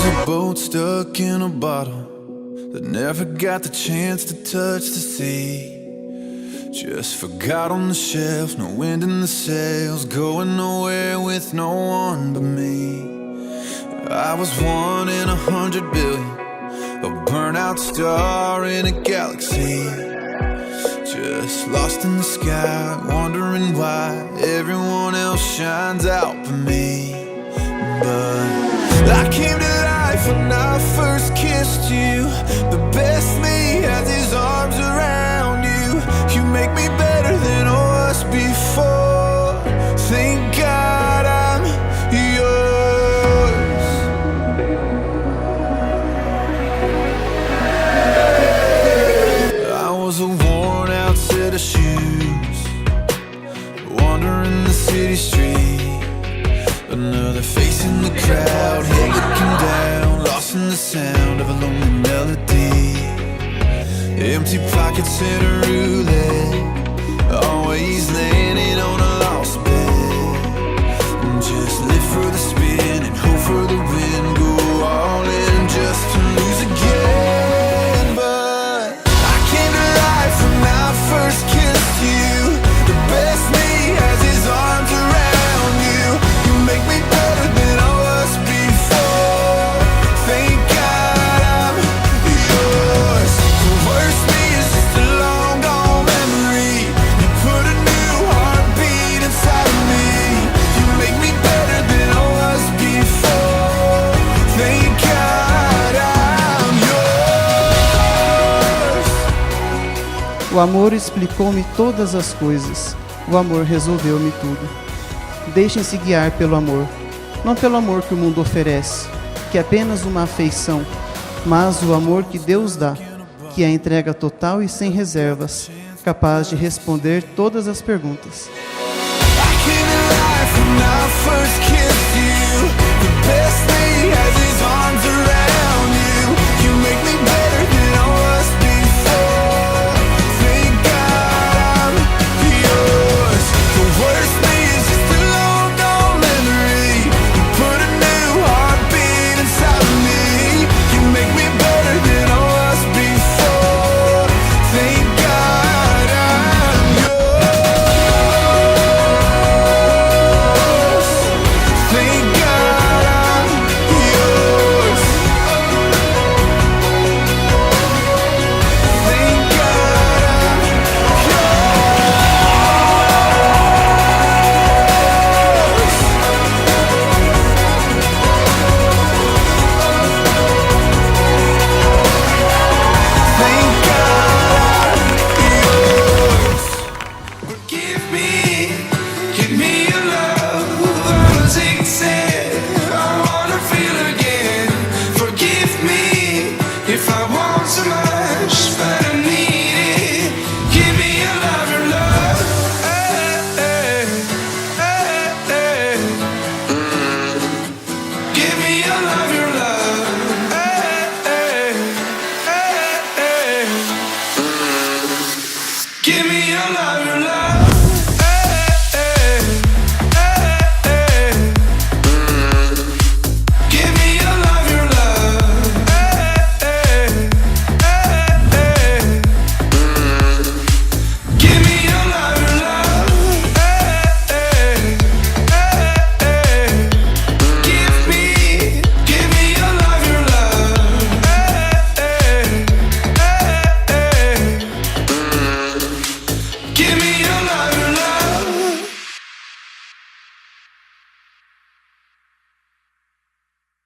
a boat stuck in a bottle that never got the chance to touch the sea. Just forgot on the shelf, no wind in the sails, going nowhere with no one but me. I was 1 in 100 billion, a burnout star in a galaxy. Just lost in the sky, wondering why everyone else shines out for me. But I came to life when I first kissed you. The best me has his arms around you. You make me better than I was before. Thank God I'm yours. I was a worn out set of shoes, wandering the city street. Another face in the crowd, head looking down, lost in the sound of a lonely melody. Empty pockets in a roulette, always landing on a lost bet. And just live for the spin and hope for the win, go all in just to lose again. But I came to life when I first kissed you. The best me has his arms around you. You make me better than I was before. Thank God I'm yours. The worst me is just a long gone memory. You put a new heartbeat inside of me. You make me better than I was before. Thank God I'm yours. O amor explicou-me todas as coisas. O amor resolveu-me tudo. Deixem-se guiar pelo amor, não pelo amor que o mundo oferece, que é apenas uma afeição, mas o amor que Deus dá, que é a entrega total e sem reservas, capaz de responder todas as perguntas. I came to life when I first